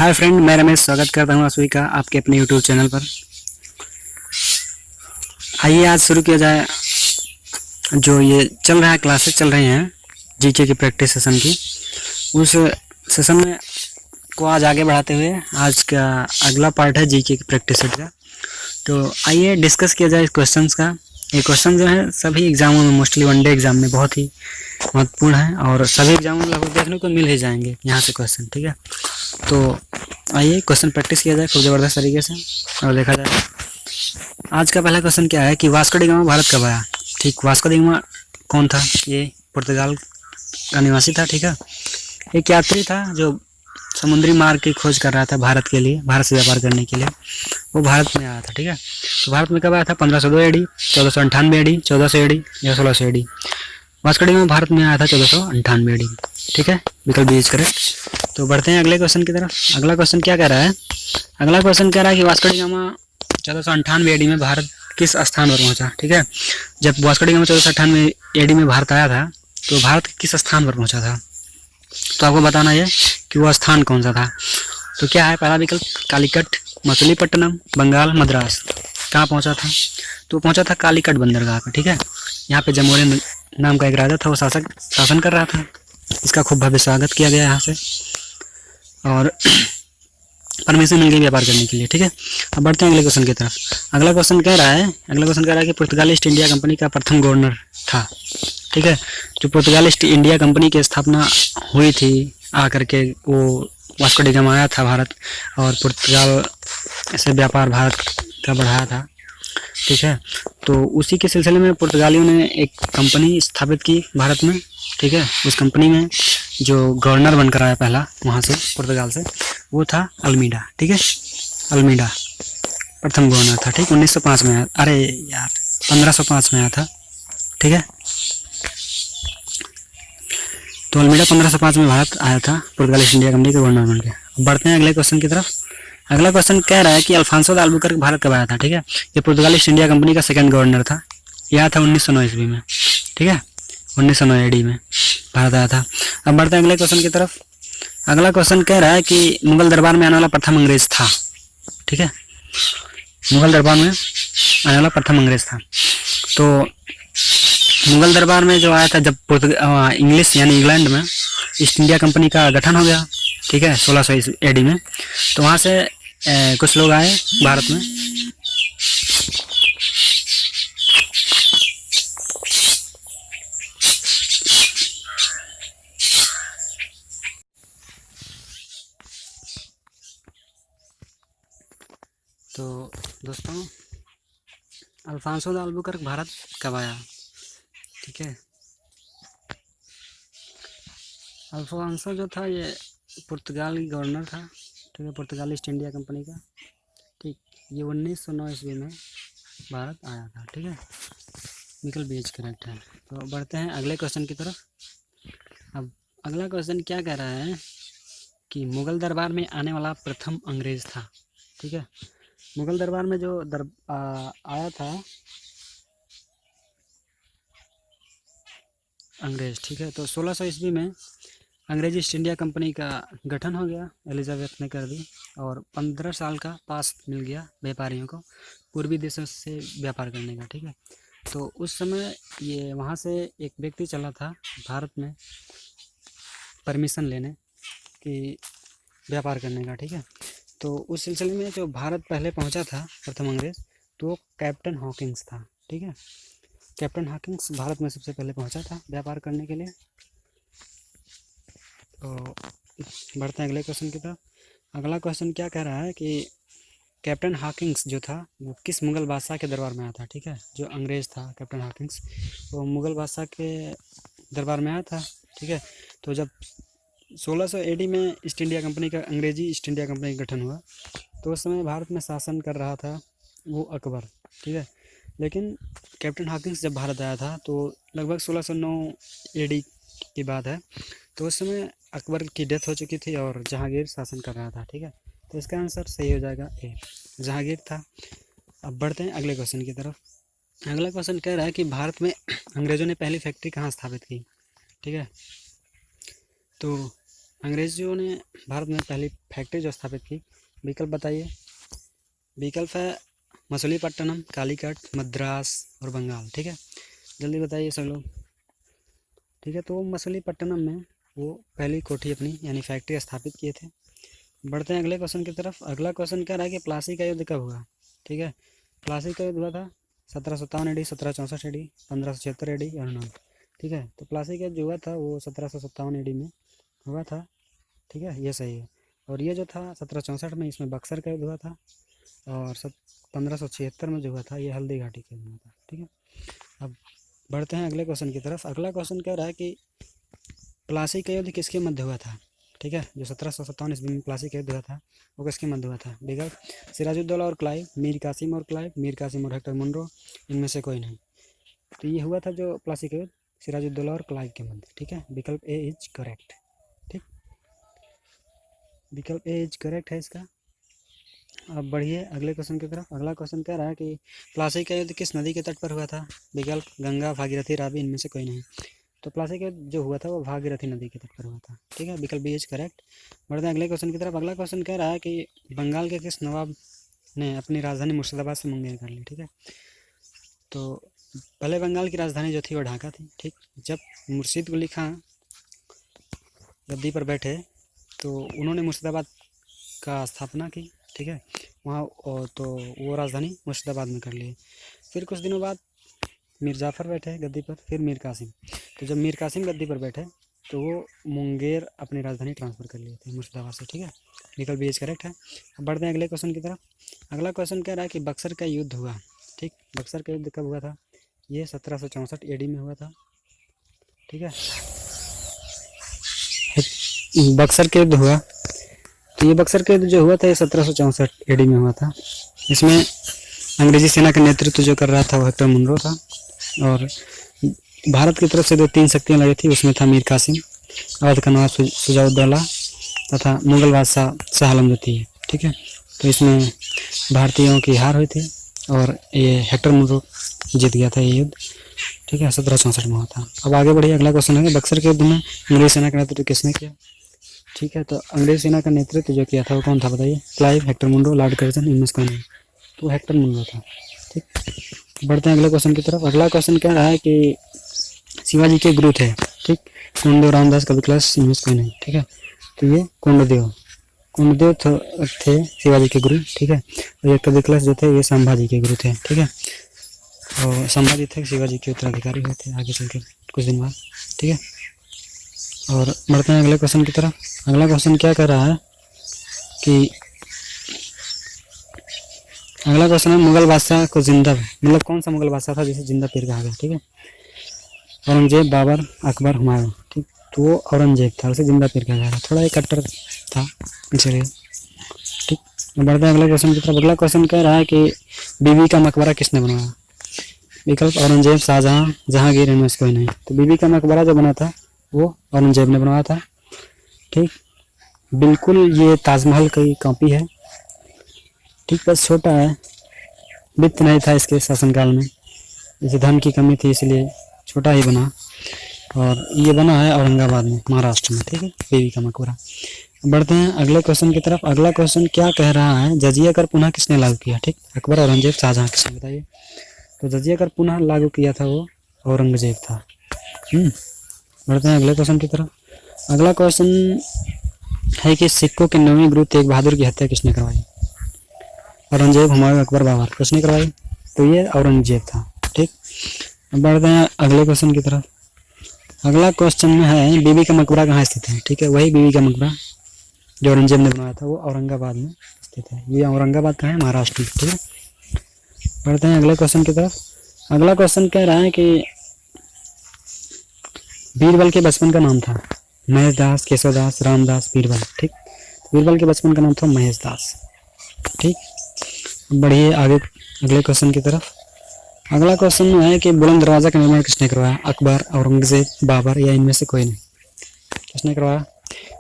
Hi friend, मैं रमेश स्वागत करता हूँ आप सभी का आपके अपने यूट्यूब चैनल पर। आइए आज शुरू किया जाए। जो ये चल रहा है, क्लासेस चल रही हैं जीके की प्रैक्टिस सेशन की, उस सेशन में को आज आगे बढ़ाते हुए आज का अगला पार्ट है जीके की प्रैक्टिस सेट का। तो आइए डिस्कस किया जाए इस क्वेश्चंस का। ये क्वेश्चन जो है सभी एग्जामों में, मोस्टली वनडे एग्जाम में बहुत ही महत्वपूर्ण है और सभी एग्जामों में लगभग देखने को मिल ही जाएंगे यहाँ से क्वेश्चन। ठीक है, तो आइए क्वेश्चन प्रैक्टिस किया जाए खूब ज़बरदस्त तरीके से और देखा जाए आज का पहला क्वेश्चन क्या है कि वास्को डी गामा भारत कब आया। ठीक, वास्को डी गामा कौन था? ये पुर्तगाल का निवासी था। ठीक है, एक यात्री था जो समुद्री मार्ग की खोज कर रहा था भारत के लिए, भारत से व्यापार करने के लिए। वो भारत में आया था। ठीक है, तो भारत में कब आया था? 1502 एडी, 1498 एडी, 1400 एडी या 1600 AD. Vasco da Gama Bharat में आया था 1498 एडी। ठीक है, विकल्प बी इज करेक्ट। तो बढ़ते हैं अगले क्वेश्चन की तरफ। अगला क्वेश्चन क्या कह रहा है? अगला क्वेश्चन कह रहा है कि वास्को डी गामा 1498 एडी में भारत किस स्थान पर पहुंचा। ठीक है, जब वास्को डी गामा 1498 एडी में भारत आया था तो भारत किस स्थान पर पहुंचा था, तो आपको बताना है कि वो स्थान कौन सा था। तो क्या है पहला विकल्प? कालीकट, मछलीपट्टनम, बंगाल, मद्रास। कहाँ पहुंचा था? तो पहुंचा था कालीकट बंदरगाह पर। ठीक है, यहाँ पे जमोरिन नाम का एक राजा था, वो शासन कर रहा था। इसका खूब भव्य स्वागत किया गया यहाँ से और परमिशन मिल गई व्यापार करने के लिए। ठीक है, अब बढ़ते हैं अगले क्वेश्चन की तरफ। अगला क्वेश्चन कह रहा है कि पुर्तगाली ईस्ट इंडिया कंपनी का प्रथम गवर्नर था। ठीक है, जो पुर्तगाली ईस्ट इंडिया कंपनी की स्थापना हुई थी आकर के, वो वास्को डी गामा आया था भारत और पुर्तगाल से व्यापार भारत का बढ़ाया था। ठीक है, तो उसी के सिलसिले में पुर्तगालियों ने एक कंपनी स्थापित की भारत में। ठीक है, उस कंपनी में जो गवर्नर बनकर आया पहला वहाँ से, पुर्तगाल से, वो था अल्मीडा। ठीक है, अल्मीडा प्रथम गवर्नर था। ठीक, 1905 में आया, अरे यार 1505 में आया था। ठीक है, तो अल्मीडा 1505 में भारत आया था पुर्तगाल ईस्ट इंडिया कंपनी के गवर्नर बन के। बढ़ते हैं अगले क्वेश्चन की तरफ। अगला क्वेश्चन कह रहा है कि अल्फांसो द अल्बुकर्क भारत कब आया था। ठीक है, ये पुर्तगाल ईस्ट इंडिया कंपनी का सेकंड गवर्नर था। यह आया था 1909 ईस्वी में। ठीक है, 1909 एडी में भारत आया था। अब बढ़ते हैं अगले क्वेश्चन की तरफ। अगला क्वेश्चन कह रहा है कि मुगल दरबार में आने वाला प्रथम अंग्रेज था। ठीक है, मुगल दरबार में आने वाला प्रथम अंग्रेज था। तो मुगल दरबार में जो आया था जब इंग्लिश यानी इंग्लैंड में ईस्ट इंडिया कंपनी का गठन हो गया। ठीक है, 1600 एडी में, तो वहाँ से कुछ लोग आए भारत में। तो दोस्तों, अल्फांसो द अल्बुकर्क भारत कब आया? ठीक है, अल्फांसो जो था ये पुर्तगाली गवर्नर था। ठीक है, पुर्तगाल ईस्ट इंडिया कंपनी का। ठीक, ये 1909 ईस्वी में भारत आया था। ठीक है, विकल्प बी करेक्ट है। तो बढ़ते हैं अगले क्वेश्चन की तरफ। अब अगला क्वेश्चन क्या कह रहा है कि मुगल दरबार में आने वाला प्रथम अंग्रेज था। ठीक है, मुगल दरबार में जो आया था अंग्रेज। ठीक है, तो 1600 ईस्वी में अंग्रेजी ईस्ट इंडिया कंपनी का गठन हो गया, एलिजाबेथ ने कर दी, और 15 साल का पास मिल गया व्यापारियों को पूर्वी देशों से व्यापार करने का। ठीक है, तो उस समय ये वहाँ से एक व्यक्ति चला था भारत में परमिशन लेने कि व्यापार करने का। ठीक है, तो उस सिलसिले में जो भारत पहले पहुँचा था प्रथम अंग्रेज, तो कैप्टन हॉकिंस था। ठीक है, कैप्टन हॉकिंस भारत में सबसे पहले पहुँचा था व्यापार करने के लिए। तो बढ़ते हैं अगले क्वेश्चन की तरफ। अगला क्वेश्चन क्या कह रहा है कि कैप्टन हॉकिंस जो था वो किस मुगल बादशाह के दरबार में आया था। ठीक है, जो अंग्रेज था कैप्टन हॉकिंस, वो मुगल बादशाह के दरबार में आया था। ठीक है, तो जब 1600 एडी में ईस्ट इंडिया कंपनी का, अंग्रेजी ईस्ट इंडिया कंपनी का गठन हुआ, तो उस समय भारत में शासन कर रहा था वो अकबर। ठीक है, लेकिन कैप्टन हॉकिंस जब भारत आया था तो लगभग 1609 एडी की बात है, तो उस समय अकबर की डेथ हो चुकी थी और जहांगीर शासन कर रहा था। ठीक है, तो इसका आंसर सही हो जाएगा ए, जहांगीर था। अब बढ़ते हैं अगले क्वेश्चन की तरफ। अगला क्वेश्चन कह रहा है कि भारत में अंग्रेज़ों ने पहली फैक्ट्री कहाँ स्थापित की। ठीक है, तो अंग्रेजों ने भारत में पहली फैक्ट्री जो स्थापित की, विकल्प बताइए। विकल्प है मछलीपट्टनम, कालीकट, मद्रास और बंगाल। ठीक है, जल्दी बताइए सब लोग। ठीक है, तो मछलीपट्टनम में वो पहली कोठी अपनी यानी फैक्ट्री स्थापित किए थे। बढ़ते हैं अगले क्वेश्चन की तरफ। अगला क्वेश्चन कह रहा है कि प्लासी का युद्ध कब हुआ। ठीक है, प्लासी का युद्ध हुआ था 1757 AD, 1764 AD, 1576 AD और 9। ठीक है, तो प्लासी का जो हुआ था वो 1757 AD में हुआ था। ठीक है, ये सही है। और ये जो था 1764 में, इसमें बक्सर का युद्ध हुआ था। और 1576 में जो हुआ था ये हल्दी घाटी का युद्ध हुआ था। ठीक है, अब बढ़ते हैं अगले क्वेश्चन की तरफ। अगला क्वेश्चन कह रहा है कि प्लासी का युद्ध किसके मध्य हुआ था। ठीक है, जो 1757 ईस्वी में प्लासी का युद्ध हुआ था वो किसके मध्य हुआ था। विकल्प सिराजुद्दौला और क्लाइव, मीर कासिम और क्लाइव, मीर कासिम और हेक्टर मुनरो, इनमें से कोई नहीं। तो ये हुआ था जो प्लासी का युद्ध सिराजुद्दौला और क्लाइव के मध्य। ठीक है, विकल्प ए इज करेक्ट। ठीक, विकल्प ए इज करेक्ट है इसका। अब बढ़िए अगले क्वेश्चन की तरफ। अगला क्वेश्चन कह रहा है कि प्लासी का युद्ध किस नदी के तट पर हुआ था। विकल्प गंगा, भागीरथी, रावी, इनमें से कोई नहीं। तो प्लासी का युद्ध जो हुआ था वो भागीरथी नदी के तट पर हुआ था। ठीक है, विकल्प बी इज करेक्ट। बढ़ते हैं अगले क्वेश्चन की तरफ। अगला क्वेश्चन कह रहा है कि बंगाल के किस नवाब ने अपनी राजधानी मुर्शिदाबाद से मुंगेर कर ली। ठीक है, तो पहले बंगाल की राजधानी जो थी वो ढाका थी। ठीक, जब मुर्शिद कुली खां गद्दी पर बैठे तो उन्होंने मुर्शिदाबाद का स्थापना की। ठीक है, वहाँ तो वो राजधानी मुर्शिदाबाद में कर ली। फिर कुछ दिनों बाद मीर जाफ़र बैठे गद्दी पर, फिर मीर कासिम। तो जब मीर कासिम गद्दी पर बैठे तो वो मुंगेर अपनी राजधानी ट्रांसफ़र कर लिए थे मुर्शिदाबाद से। ठीक है, विकल्प बी इज करेक्ट है। अब बढ़ते हैं अगले क्वेश्चन की तरफ। अगला क्वेश्चन कह रहा है कि बक्सर का युद्ध हुआ। ठीक, बक्सर का युद्ध कब हुआ था। ये 1764 AD में हुआ था। ठीक है, बक्सर का युद्ध हुआ। तो ये बक्सर का युद्ध जो हुआ था ये 1764 AD में हुआ था। इसमें अंग्रेजी सेना का नेतृत्व जो कर रहा था वो हेक्टर मुनरो था। और भारत की तरफ से जो 3 शक्तियाँ लड़ी थी उसमें था मीर कासिम, अवध का नवाब शुजाउद्दौला तथा मुगल बादशाह शाह आलम जो थी। ठीक है, तो इसमें भारतीयों की हार हुई थी और ये हेक्टर मुनरो जीत गया था ये युद्ध। ठीक है, 1764 में हुआ था। अब आगे बढ़िए, अगला क्वेश्चन है बक्सर के युद्ध में अंग्रेजी सेना का नेतृत्व किसने किया। ठीक है, तो अंग्रेजी सेना का नेतृत्व जो किया था वो कौन था बताइए। Clive, Hector Munro, Lord Curzon, इनमें से कौन नहीं। तो हेक्टर मुनरो था। ठीक, बढ़ते हैं अगले क्वेश्चन की तरफ। अगला क्वेश्चन कह रहा है कि शिवाजी के गुरु थे। ठीक, कोंडदेव, रामदास, कविकलश, इनमें से कोई नहीं। ठीक है, तो ये कोंडदेव थे शिवाजी के गुरु। ठीक है, और ये कविकलश जो थे ये संभाजी के गुरु थे। ठीक है, और संभाजी थे शिवाजी के उत्तराधिकारी हुए थे आगे चल के कुछ दिन बाद। ठीक है, और बढ़ते हैं अगले क्वेश्चन की तरफ। अगला क्वेश्चन क्या कर रहा है कि अगला क्वेश्चन है मुगल बादशाह को जिंदा, मतलब कौन सा मुगल बादशाह था जिसे जिंदा पीर कहा गया। ठीक है, औरंगजेब, बाबर, अकबर, हुमायूं। ठीक, तो वो औरंगजेब था, उसे जिंदा पीर कहा गया था। थोड़ा एक कट्टर था इसलिए। ठीक, बढ़ते हैं अगले क्वेश्चन की तरफ। अगला क्वेश्चन कह रहा है कि बीबी का मकबरा किसने बनवाया। विकल्प औरंगजेब, शाहजहां, जहांगीर, इनमें से कोई नहीं। तो बीबी का मकबरा जो बना था वो औरंगजेब ने बनवाया था। ठीक, बिल्कुल ये ताजमहल की कॉपी है। ठीक, बस छोटा है, वित्त नहीं था इसके शासनकाल में, जैसे धन की कमी थी इसलिए छोटा ही बना। और ये बना है औरंगाबाद में, महाराष्ट्र में। ठीक है, बीबी का मकबरा। बढ़ते हैं अगले क्वेश्चन की तरफ। अगला क्वेश्चन क्या कह रहा है, जजिया कर पुनः किसने लागू किया। ठीक, अकबर, औरंगजेब, शाहजहां, किसने, बताइए। तो जजिया कर पुनः लागू किया था वो औरंगजेब था। बढ़ते हैं अगले क्वेश्चन की तरफ। अगला क्वेश्चन है कि सिखों के 9वें गुरु तेग बहादुर की हत्या किसने करवाई। औरंगजेब, हुमायूं, अकबर, बाबर, किसने करवाई। तो ये औरंगजेब था। ठीक, बढ़ते हैं अगले क्वेश्चन की तरफ। अगला क्वेश्चन में है बीबी का मकबरा कहाँ स्थित है। ठीक है, वही बीबी का मकबरा जो औरंगजेब ने बनाया था वो औरंगाबाद में स्थित है। ये औरंगाबाद का है, महाराष्ट्र में। ठीक है, बढ़ते हैं अगले क्वेश्चन की तरफ। अगला क्वेश्चन कह रहा है कि बीरबल के बचपन का नाम था महेश दास, केशव दास, रामदास, बीरबल। ठीक, बीरबल के बचपन का नाम था महेश दास। ठीक, बढ़िए आगे अगले क्वेश्चन की तरफ। अगला क्वेश्चन में है कि बुलंद दरवाजा का निर्माण किसने करवाया। अकबर, औरंगजेब, बाबर, या इनमें से कोई नहीं। किसने करवाया।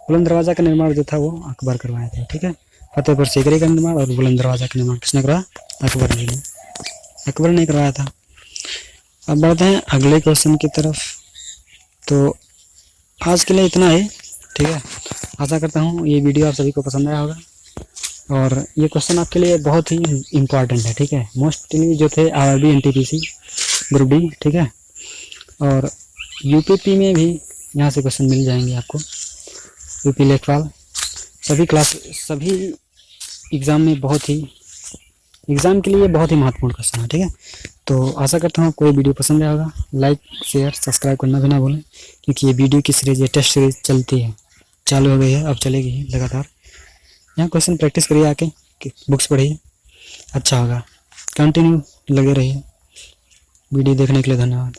बुलंद दरवाजा का निर्माण जो था वो अकबर करवाया था। ठीक है, फतेहपुर सीकरी का निर्माण और बुलंद दरवाजा का निर्माण किसने करवाया। अकबर ने करवाया था। अब बढ़ते हैं अगले क्वेश्चन की तरफ। तो आज के लिए इतना ही। ठीक है, आशा करता हूँ ये वीडियो आप सभी को पसंद आया होगा, और ये क्वेश्चन आपके लिए बहुत ही इम्पॉर्टेंट है, ठीक है। मोस्टली जो थे आरआरबी एनटीपीसी ग्रुप डी, ठीक है, और यूपीपी में भी यहाँ से क्वेश्चन मिल जाएंगे आपको, यूपी लेखपाल, सभी एग्ज़ाम में एग्ज़ाम के लिए बहुत ही महत्वपूर्ण क्वेश्चन है, ठीक है। तो आशा करता हूँ आपको ये वीडियो पसंद आया होगा। लाइक शेयर सब्सक्राइब करना भी ना भूलें, क्योंकि ये वीडियो की सीरीज, ये टेस्ट सीरीज चलती है, चालू हो गई है, अब चलेगी ही लगातार। यहाँ क्वेश्चन प्रैक्टिस करिए आके, बुक्स पढ़िए, अच्छा होगा। कंटिन्यू लगे रहिए। वीडियो देखने के लिए धन्यवाद।